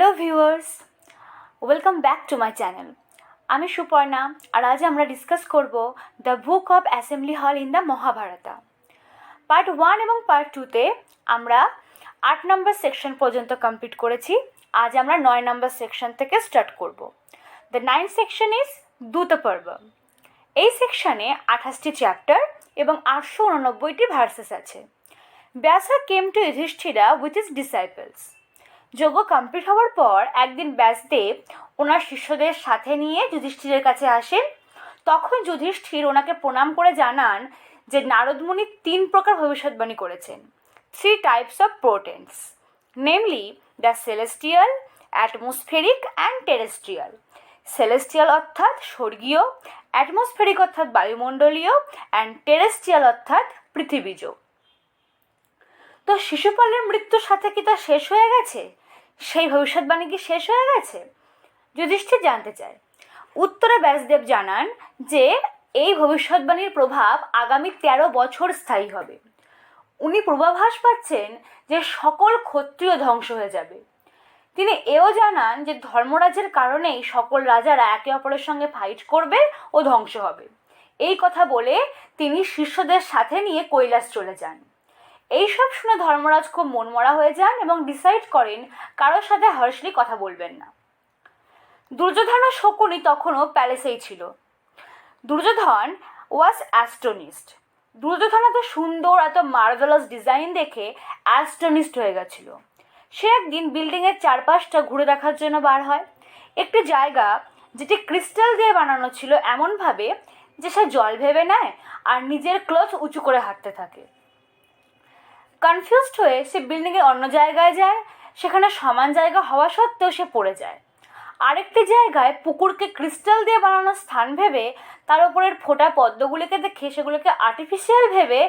Hello viewers, welcome back to my channel. আমি সুপর্ণা, আর আজ আমরা ডিসকাস করব দ্য বুক অফ অ্যাসেম্বলি হল ইন দ্য মহাভারতা। পার্ট 1 এবং পার্ট 2তে আমরা 8 নম্বর সেকশন পর্যন্ত কমপ্লিট করেছি। আজ আমরা 9 নম্বর সেকশন থেকে স্টার্ট করব। The 9th section is Dyuta Parva. এই সেকশনে 28টি চ্যাপ্টার এবং 889টি ভার্সেস আছে। Vyasa came to Yudhishthira with his disciples. যজ্ঞ কমপ্লিট হওয়ার পর একদিন ব্যাসদেব ওনার শিষ্যদের সাথে নিয়ে যুধিষ্ঠিরের কাছে আসেন। তখন যুধিষ্ঠির ওনাকে প্রণাম করে জানান যে নারদমুনি 3 প্রকার ভবিষ্যৎবাণী করেছেন, 3 types of portents, namely the celestial, atmospheric and terrestrial. Celestial অর্থাৎ স্বর্গীয়, অ্যাটমসফেরিক অর্থাৎ বায়ুমণ্ডলীয়, অ্যান্ড টেরেস্ট্রিয়াল অর্থাৎ পৃথিবীজ। তো শিশুপালের মৃত্যুর সাথে কি তা শেষ হয়ে গেছে? সেই ভবিষ্যৎবাণী কি শেষ হয়ে গেছে? যুধিষ্ঠির জানতে চায়। উত্তরে ব্যাসদেব জানান যে এই ভবিষ্যৎবাণীর প্রভাব আগামী 13 বছর স্থায়ী হবে। উনি পূর্বাভাস পাচ্ছেন যে সকল ক্ষত্রিয় ধ্বংস হয়ে যাবে। তিনি এও জানান যে ধর্মরাজের কারণেই সকল রাজারা একে অপরের সঙ্গে ফাইট করবে ও ধ্বংস হবে। এই কথা বলে তিনি শিষ্যদের সাথে নিয়ে কৈলাস চলে যান। এইসব শুনে ধর্মরাজ খুব মনমরা হয়ে যান এবং ডিসাইড করেন কারোর সাথে হার্শলি কথা বলবেন না। দুর্যোধন ও শকুনি তখনও প্যালেসেই ছিল। দুর্যোধন ওয়াজ অ্যাস্টনিস্ট। দুর্যোধন এত সুন্দর, এত মার্ভেলাস ডিজাইন দেখে অ্যাস্টনিস্ট হয়ে গেছিল। সে একদিন বিল্ডিংয়ের চারপাশটা ঘুরে দেখার জন্য বার হয়। একটি জায়গা যেটি ক্রিস্টাল দিয়ে বানানো ছিল এমনভাবে যে সে জল ভেবে নেয় আর নিজের ক্লথ উঁচু করে হাঁটতে থাকে। কনফিউজড হয়ে সে বিল্ডিংয়ের অন্য জায়গায় যায়। সেখানে সমান জায়গা হওয়া সত্ত্বেও সে পড়ে যায়। আরেকটি জায়গায় পুকুরকে ক্রিস্টাল দিয়ে বানানো স্থান ভেবে তার উপরের ফোটা পদ্মগুলিকে দেখে সেগুলোকে আর্টিফিশিয়াল ভেবে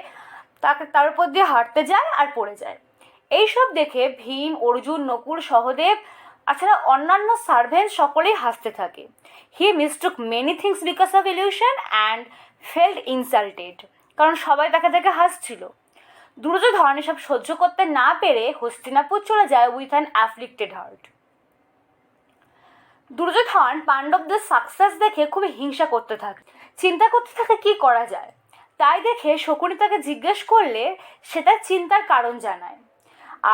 তার উপর দিয়ে হাঁটতে যায় আর পড়ে যায়। এইসব দেখে ভীম, অর্জুন, নকুল, সহদেব তাছাড়া অন্যান্য সার্ভেন্ট সকলেই হাসতে থাকে। He mistook many things because of illusion and felt insulted, কারণ সবাই তাকে দেখে হাসছিল। দুর্যোধন এসব সহ্য করতে না পেরে হস্তিনাপুর চলে যায় with an afflicted heart. Duryodhana পাণ্ডবদের সাকসেস দেখে খুব হিংসা করতে থাকে, চিন্তা করতে থাকে কি করা যায়। তাই দেখে শকুনি তাকে জিজ্ঞেস করলে সে তার চিন্তার কারণ জানায়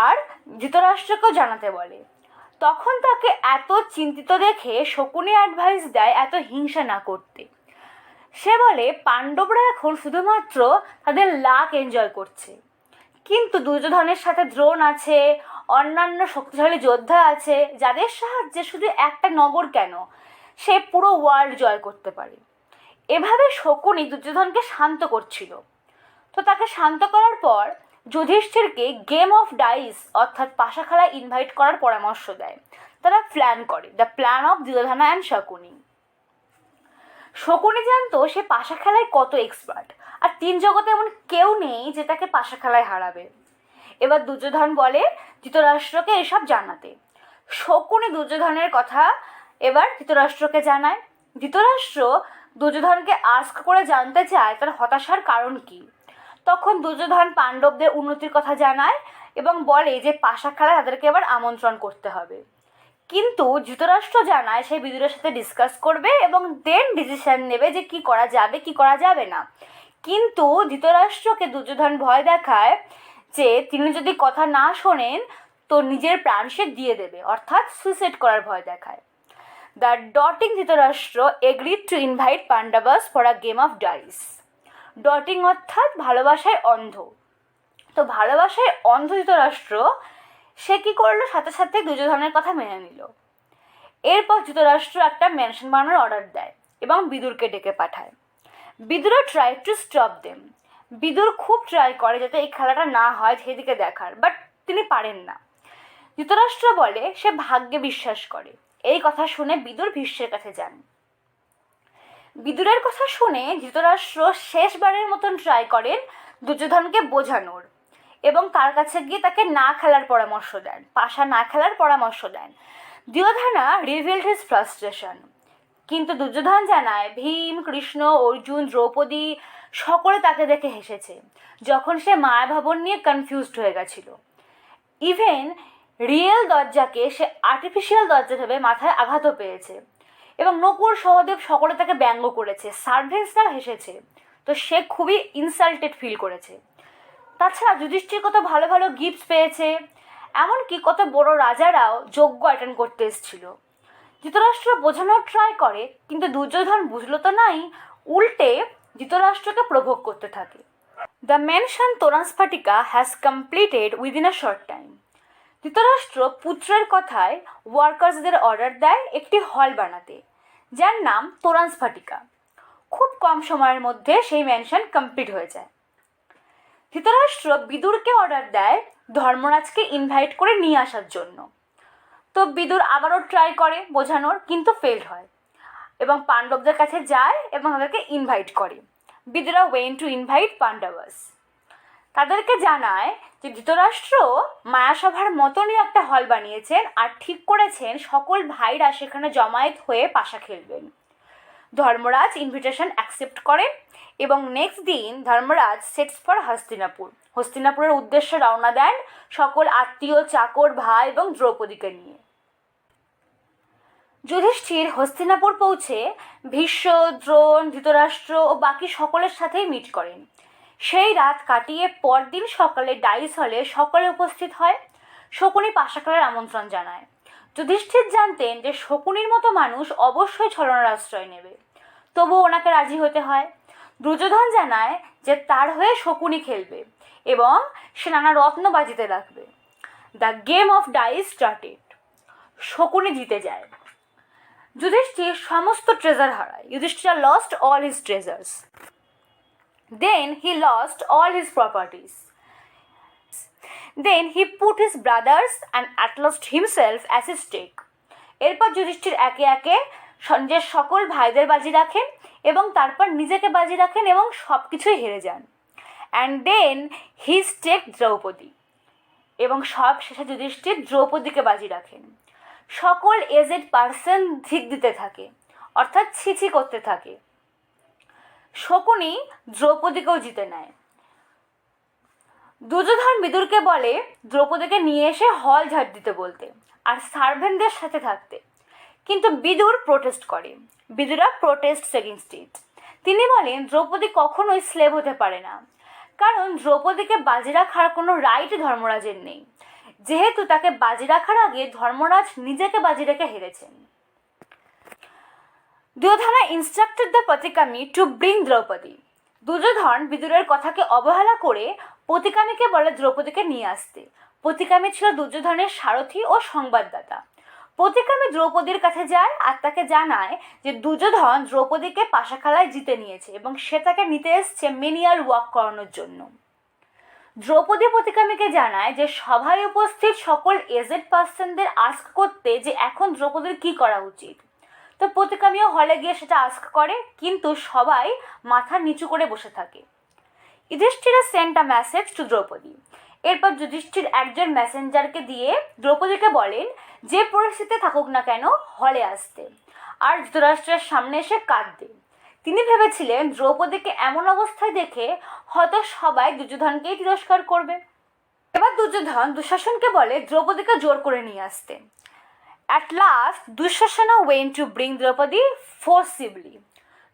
আর ধৃতরাষ্ট্রকেও জানাতে বলে। তখন তাকে এত চিন্তিত দেখে শকুনি অ্যাডভাইস দেয় এত হিংসা না করতে। সে বলে পাণ্ডবরা এখন শুধুমাত্র তাদের লাক এনজয় করছে, কিন্তু দুর্যোধনের সাথে দ্রোণ আছে, অন্যান্য শক্তিশালী যোদ্ধা আছে যাদের সাহায্যে শুধু একটা নগর কেন সে পুরো ওয়ার্ল্ড জয় করতে পারে। এভাবে শকুনি দুর্যোধনকে শান্ত করছিল। তো তাকে শান্ত করার পর যুধিষ্ঠিরকে গেম অফ ডাইস অর্থাৎ পাশা খেলায় ইনভাইট করার পরামর্শ দেয়। তারা প্ল্যান করে, the plan of Duryodhana and Shakuni. Shakuni জানতো সে পাশা খেলায় কত এক্সপার্ট, আর 3 জগতে এমন কেউ নেই যে তাকে পাশা খেলায় হারাবে। এবার দুর্যোধন বলে ধৃতরাষ্ট্রকে এসব জানাতে। শকুনি দুর্যোধনের কথা এবার ধৃতরাষ্ট্রকে জানায়। ধৃতরাষ্ট্র দুর্যোধনকে আস্ক করে জানতে চায় তার হতাশার কারণ কি। তখন দুর্যোধন পাণ্ডবদের উন্নতির কথা জানায় এবং বলে যে পাশা খেলায় তাদেরকে এবার আমন্ত্রণ করতে হবে। কিন্তু ধৃতরাষ্ট্র জানায় সে বিদুরের সাথে ডিসকাস করবে এবং দেন ডিসিশন নেবে যে কি করা যাবে কি করা যাবে না। কিন্তু ধৃতরাষ্ট্রকে দুর্যোধন ভয় দেখায় যে তিনি যদি কথা না শোনেন তো নিজের প্রাণ সে দিয়ে দেবে, অর্থাৎ সুইসাইড করার ভয় দেখায়। The doting Dhritarashtra agreed to invite Pandavas for a game of dice. Doting অর্থাৎ ভালোবাসায় অন্ধ। তো ভালোবাসায় অন্ধ ধৃতরাষ্ট্র সে কী করলো, সাথে সাথে দুর্যোধনের কথা মেনে নিল। এরপর ধৃতরাষ্ট্র একটা ম্যানশন বানানোর অর্ডার দেয় এবং বিদুরকে ডেকে পাঠায়। বিদুরও try to stop them. Vidura খুব ট্রাই করে যাতে এই খেলাটা না হয় সেদিকে দেখার, বাট তিনি পারেন না। ধৃতরাষ্ট্র বলে সে ভাগ্যে বিশ্বাস করে। এই কথা শুনে বিদুর ভীষ্মের কাছে যান। বিদুরের কথা শুনে ধৃতরাষ্ট্র শেষবারের মতন ট্রাই করেন দুর্যোধনকে বোঝানোর এবং তার কাছে গিয়ে তাকে না খেলার পরামর্শ দেন, পাশা না খেলার পরামর্শ দেন। দুর্যোধনা রিভিলড হিজ ফ্রাস্ট্রেশন, কিন্তু দুর্যোধন জানায় ভীম, কৃষ্ণ, অর্জুন, দ্রৌপদী সকলে তাকে দেখে হেসেছে যখন সে মায়াভাবন নিয়ে কনফিউজড হয়ে গেছিল। ইভেন রিয়েল দরজাকে সে আর্টিফিশিয়াল দরজা ভেবে মাথায় আঘাতও পেয়েছে এবং নকুল সহদেব সকলে তাকে ব্যঙ্গ করেছে, সার্ভেন্টসরা হেসেছে, তো সে খুবই ইনসাল্টেড ফিল করেছে। তাছাড়া যুধিষ্ঠির কত ভালো ভালো গিফটস পেয়েছে, এমনকি কত বড় রাজারাও যজ্ঞ অ্যাটেন্ড করতে এসেছিল। ধৃতরাষ্ট্র বোঝানোর ট্রাই করে, কিন্তু দুর্যোধন বুঝলো তো নাই, উল্টে ধৃতরাষ্ট্রকে প্রভোগ করতে থাকে। The mansion Toranasphatika has completed within a short time. Dhritarashtra পুত্রের কথায় ওয়ার্কার্সদের অর্ডার দেয় একটি হল বানাতে, যার নাম তোরান্সফাটিকা। খুব কম সময়ের মধ্যে সেই ম্যানশন কমপ্লিট হয়ে যায়। ধৃতরাষ্ট্র বিদুরকে অর্ডার দেয় ধর্মরাজকে ইনভাইট করে নিয়ে আসার জন্য। তো বিদুর আবারও ট্রাই করে বোঝানোর, কিন্তু ফেলড হয় এবং পাণ্ডবদের কাছে যায় এবং তাদেরকে ইনভাইট করে। বিদুরা ওয়েন্ট টু ইনভাইট পাণ্ডবাস। তাদেরকে জানায় যে ধৃতরাষ্ট্র মায়াসভার মতনই একটা হল বানিয়েছেন আর ঠিক করেছেন সকল ভাইরা সেখানে জমায়েত হয়ে পাশা খেলবেন। ধর্মরাজ ইনভিটেশন অ্যাকসেপ্ট করেন এবং নেক্সট দিন ধর্মরাজ সেটস ফর হস্তিনাপুর। হস্তিনাপুরের উদ্দেশ্যে রওনা দেন সকল আত্মীয়, চাকর, ভাই এবং দ্রৌপদীকে নিয়ে। যুধিষ্ঠির হস্তিনাপুর পৌঁছে ভীষ্ম, দ্রোণ, ধৃতরাষ্ট্র ও বাকি সকলের সাথেই মিট করেন। সেই রাত কাটিয়ে পরদিন সকালে ডাইস হলে সকলে উপস্থিত হয়। শকুনি পাশা খেলার আমন্ত্রণ জানায়। যুধিষ্ঠির জানতেন যে শকুনির মতো মানুষ অবশ্যই ছলনার আশ্রয় নেবে, তবুও ওনাকে রাজি হতে হয়। দুর্যোধন জানায় যে তার হয়ে শকুনি খেলবে এবং সে নানা রত্ন বাজিতে রাখবে। The game of dice started. Shakuni জিতে যায়। যুধিষ্ঠির সমস্ত ট্রেজার হারায়। Yudhishthir lost all his treasures. Then he lost all his properties. Then he put his brothers and at last himself as his stake. এরপর যুধিষ্ঠির একে একে নিজের সকল ভাইদের বাজি রাখেন এবং তারপর নিজেকে বাজি রাখেন এবং সব কিছুই হেরে যান। And then he stake Draupadi. এবং সব শেষে যুধিষ্ঠির দ্রৌপদীকে বাজি রাখেন। সকল এজেড পার্সন ধিক দিতে থাকে, অর্থাৎ ছিছি করতে থাকে। শকুনি দ্রৌপদীকেও জিতে নেয়। দুর্যোধন বিদুরকে বলে দ্রৌপদীকে নিয়ে এসে হল ঝাড় দিতে বলতে আর সার্ভেন্টদের সাথে থাকতে, কিন্তু বিদুর প্রোটেস্ট করে। বিদুরা প্রোটেস্ট এগেইনস্ট ইট। তিনি বলেন দ্রৌপদী কখনোই স্লেভ হতে পারে না, কারণ দ্রৌপদীকে বাজি রাখার কোনো রাইট ধর্মরাজের নেই, যেহেতু তাকে বাজি রাখার আগে ধর্মরাজ নিজেকে বাজি রেখে হেরেছেন। Duryodhana instructed the Pratikami to bring Draupadi. Duryodhan বিদুরের কথাকে অবহেলা করে প্রতিকামীকে বলে দ্রৌপদীকে নিয়ে আসতে। প্রতিকামী ছিল দুর্যোধনের সারথি ও সংবাদদাতা। প্রতিকামী দ্রৌপদীর কাছে যায় আর তাকে জানায় যে দুর্যোধন দ্রৌপদীকে পাশা খেলায় জিতে নিয়েছে এবং সে তাকে নিতে এসছে মেনিয়াল ওয়াক করানোর জন্য। দ্রৌপদী প্রতিকামীকে জানায় যে সভায় উপস্থিত সকল এজেড পার্সনদের আস্ক করতে যে এখন দ্রৌপদীর কী করা উচিত। তো প্রতিকামীও হলে গিয়ে সেটা আস্ক করে, কিন্তু সবাই মাথা নিচু করে বসে থাকে। Yudhishthir sent a message to Draupadi. এরপর যুধিষ্ঠির একজন মেসেঞ্জারকে দিয়ে দ্রৌপদীকে বলেন যে পরিস্থিতিতে থাকুক না কেন হলে আসতে, আর ধৃতরাষ্ট্রের সামনে এসে কাঁদতে। তিনি ভেবেছিলেন দ্রৌপদীকে এমন অবস্থায় দেখে হয়তো সবাই দুর্যোধনকেই তিরস্কার করবে। এবার দুর্যোধন দুঃশাসনকে বলে দ্রৌপদীকে জোর করে নিয়ে আসতে। At last, Dushasana went to bring Draupadi forcibly.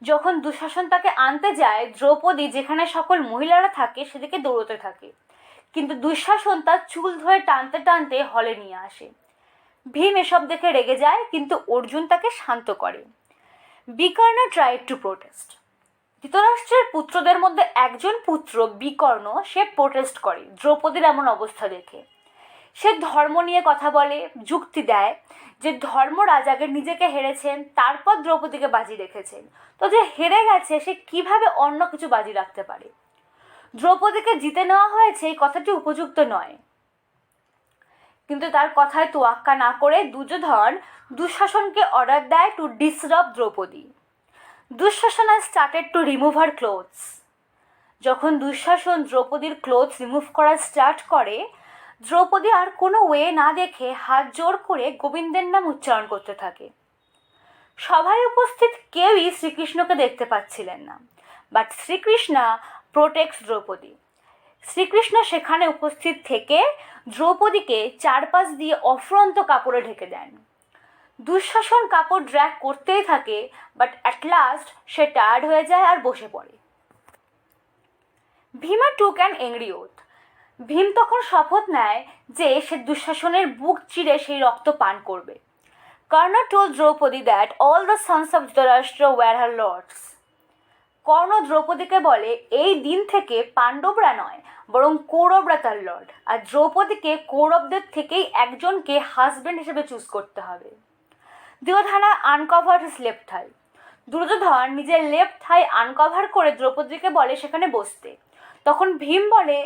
যখন দুঃশাসন তাকে আনতে যায়, দ্রৌপদী যেখানে সকল মহিলারা থাকে সেদিকে দৌড়তে থাকে, কিন্তু দুঃশাসন তার চুল ধরে টানতে টানতে হলে নিয়ে আসে। ভীম এসব দেখে রেগে যায়, কিন্তু অর্জুন তাকে শান্ত করে। Vikarna tried to protest. ধৃতরাষ্ট্রের পুত্রদের মধ্যে একজন পুত্র বিকর্ণ, সে প্রোটেস্ট করে দ্রৌপদীর এমন অবস্থা দেখে। সে ধর্ম নিয়ে কথা বলে, যুক্তি দেয় যে ধর্মরাজ আগে নিজেকে হেরেছেন, তারপর দ্রৌপদীকে বাজি রেখেছেন, তো যে হেরে গেছে সে কিভাবে অন্য কিছু বাজি রাখতে পারে। দ্রৌপদীকে জিতে নেওয়া হয়েছে এই কথাটি উপযুক্ত নয়। কিন্তু তার কথায় তোয়াক্কা না করে দুর্যোধন দুঃশাসনকে অর্ডার দেয় to disrupt Draupadi. Dushasan started to remove her clothes. যখন দুঃশাসন দ্রৌপদীর ক্লোথস রিমুভ করা স্টার্ট করে, দ্রৌপদী আর কোনো ওয়ে না দেখে হাত জোর করে গোবিন্দের নাম উচ্চারণ করতে থাকে। সভায় উপস্থিত কেউই শ্রীকৃষ্ণকে দেখতে পাচ্ছিলেন না, বাট শ্রীকৃষ্ণ প্রোটেক্টস দ্রৌপদী। শ্রীকৃষ্ণ সেখানে উপস্থিত থেকে দ্রৌপদীকে চারপাশ দিয়ে অফুরন্ত কাপড়ে ঢেকে দেন। দুঃশাসন কাপড় ড্র্যাগ করতেই থাকে, বাট অ্যাট লাস্ট সে টায়ার্ড হয়ে যায় আর বসে পড়ে। Bhima took an angry oath. Bhim তখন শপথ নেয় যে সে দুঃশাসনের বুক চিরে সেই রক্ত পান করবে। Karna told Draupadi that all the sons of Dhritarashtra were her lords. Karna দ্রৌপদীকে বলে এই দিন থেকে পাণ্ডবরা নয় বরং কৌরবরা তার লর্ড, আর দ্রৌপদীকে কৌরবদের থেকেই একজনকে হাজব্যান্ড হিসেবে চুজ করতে হবে। দুর্যোধনা আনকভার হিজ লেফট থাই। দুর্যোধন নিজের লেফট থাই আনকভার করে দ্রৌপদীকে বলে সেখানে বসতে। তখন ভীম বলে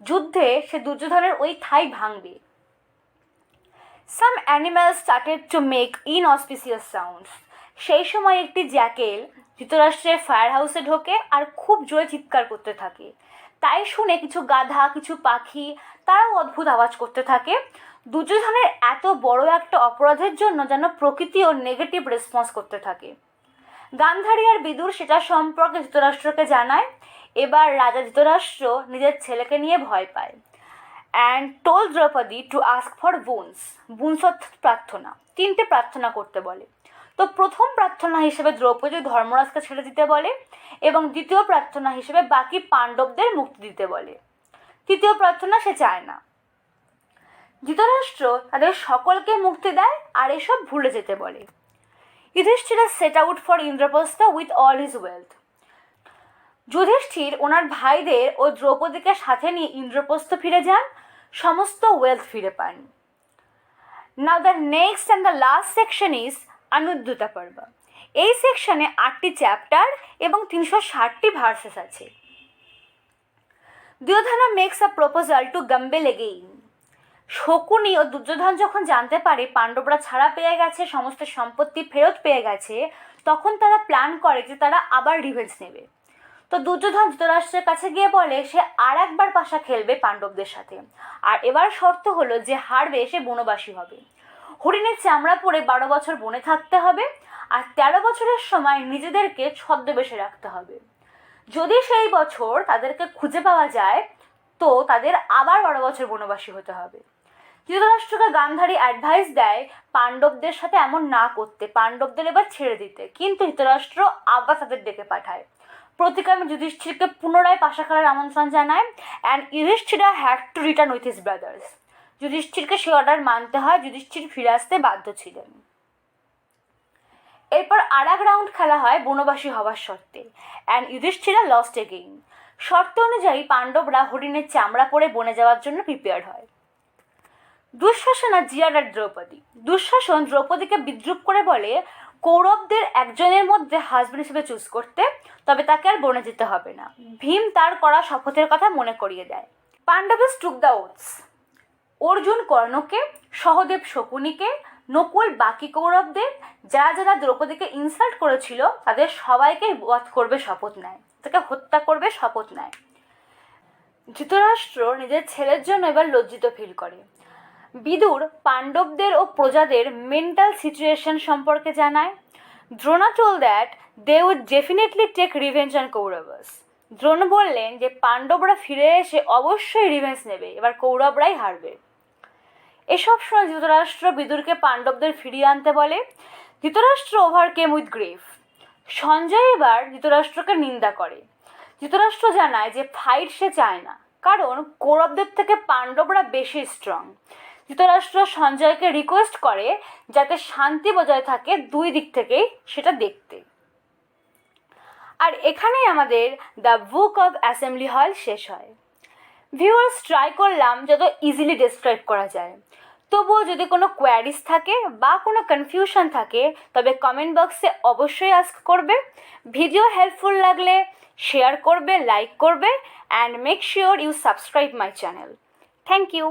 যুদ্ধে সে দুর্যোধনের ওই থাই ভাঙবে। Some animals started to make inauspicious sounds. সেই সময় একটি জ্যাকেল ধৃতরাষ্ট্রের ফায়ার হাউসে ঢোকে আর খুব জোরে চিৎকার করতে থাকে। তাই শুনে কিছু গাধা, কিছু পাখি তারাও অদ্ভুত আওয়াজ করতে থাকে। দুর্যোধনের এত বড় একটা অপরাধের জন্য যেন প্রকৃতিও নেগেটিভ রেসপন্স করতে থাকে। গান্ধারী আর বিদুর সেটা সম্পর্কে ধৃতরাষ্ট্রকে জানায়। এবার রাজা ধৃতরাষ্ট্র নিজের ছেলেকে নিয়ে ভয় পায় and told Draupadi to ask for boons. Boons অর্থাৎ প্রার্থনা, 3টে প্রার্থনা করতে বলে। তো প্রথম প্রার্থনা হিসেবে দ্রৌপদী ধর্মরাজকে ছেড়ে দিতে বলে এবং দ্বিতীয় প্রার্থনা হিসেবে বাকি পাণ্ডবদের মুক্তি দিতে বলে। তৃতীয় প্রার্থনা সে চায় না। ধৃতরাষ্ট্র তাদের সকলকে মুক্তি দেয় আর এসব ভুলে যেতে বলে। Yudhishthira set out for Indraprastha with all his wealth. Yudhishthira ওনার ভাইদের ও দ্রৌপদীকে সাথে নিয়ে ইন্দ্রপ্রস্থ ফিরে যান, সমস্ত ওয়েলথ ফিরে পান। Now the next and the last section is Anudyuta Parva. এই সেকশনে 8টি চ্যাপ্টার এবং 360টি ভার্সেস আছে। Duryodhana makes a proposal to gamble again. Shakuni ও দুর্যোধন যখন জানতে পারে পাণ্ডবরা ছাড়া পেয়ে গেছে, সমস্ত সম্পত্তি ফেরত পেয়ে গেছে, তখন তারা প্ল্যান করে যে তারা আবার রিভেঞ্জ নেবে। তো দুর্যোধন ধৃতরাষ্ট্রের কাছে গিয়ে বলে সে আর একবার পাশা খেলবে পাণ্ডবদের সাথে, আর এবার শর্ত হলো যে হারবে সে বনবাসী হবে। হরিণের চামড়া পরে 12 বছর বনে থাকতে হবে আর 13 বছরের সময় নিজেদেরকে ছদ্মবেশে রাখতে হবে। যদি সেই বছর তাদেরকে খুঁজে পাওয়া যায় তো তাদের আবার 12 বছর বনবাসী হতে হবে। ধৃতরাষ্ট্রকে গান্ধারী অ্যাডভাইস দেয় পাণ্ডবদের সাথে এমন না করতে, পাণ্ডবদের এবার ছেড়ে দিতে, কিন্তু ধৃতরাষ্ট্র আবার তাদের ডেকে পাঠায়। প্রতিকামী যুধিষ্ঠিরকে পুনরায় পাশা খেলার আমন্ত্রণ জানায় and Yudhishthira had to return with his brothers. যুধিষ্ঠিরকে সে অর্ডার মানতে হয়, যুধিষ্ঠির ফিরে আসতে বাধ্য ছিলেন। এরপর আর এক রাউন্ড খেলা হয় বনবাসী হওয়ার শর্তে অ্যান্ড যুধিষ্ঠিরা লস্ট এগেইন। শর্ত অনুযায়ী পাণ্ডবরা হরিণের চামড়া পরে বনে যাওয়ার জন্য প্রিপেয়ার হয়। দুঃশাসন আর জিয়ার আর দ্রৌপদী। দুঃশাসন দ্রৌপদীকে বিদ্রুপ করে বলে কৌরবদের একজনের মধ্যে হাজব্যান্ড হিসেবে চুজ করতে, তবে তাকে আর বনে যেতে হবে না। ভীম তার করা শপথের কথা মনে করিয়ে দেয়। Pandavas took the oaths. Arjun কর্ণকে, সহদেব শকুনিকে, নকুল বাকি কৌরবদের, যারা যারা দ্রৌপদীকে ইনসাল্ট করেছিল তাদের সবাইকে বধ করবে শপথ নেয়, তাকে হত্যা করবে শপথ নেয়। ধৃতরাষ্ট্র নিজের ছেলের জন্য এবার লজ্জিত ফিল করে। বিদুর পাণ্ডবদের ও প্রজাদের মেন্টাল সিচুয়েশন সম্পর্কে জানায়। Drona told that they would definitely take revenge on Kauravas. Drona বললেন যে পাণ্ডবরা ফিরে এসে অবশ্যই রিভেঞ্জ নেবে, এবার কৌরবরাই হারবে। এসব সময় ধৃতরাষ্ট্র বিদুরকে পাণ্ডবদের ফিরিয়ে আনতে বলে। Dhritarashtra overcame with grief. Sanjay এবার ধৃতরাষ্ট্রকে নিন্দা করে। ধৃতরাষ্ট্র জানায় যে ফাইট সে চায় না, কারণ কৌরবদের থেকে পাণ্ডবরা বেশি স্ট্রং। ধৃতরাষ্ট্র সঞ্জয়কে রিকোয়েস্ট করে যাতে শান্তি বজায় থাকে দুই দিক থেকেই সেটা দেখতে। আর এখানেই আমাদের দ্য বুক অফ অ্যাসেম্বলি হল শেষ হয়। ভিউয়ার্স, ট্রাই করলাম যত ইজিলি ডেসক্রাইব করা যায়। তবুও যদি কোনো কোয়ারিজ থাকে বা কোনো কনফিউশন থাকে তবে কমেন্ট বক্সে অবশ্যই আস্ক করবে। ভিডিও হেল্পফুল লাগলে শেয়ার করবে, লাইক করবে and make sure you subscribe my channel. Thank you.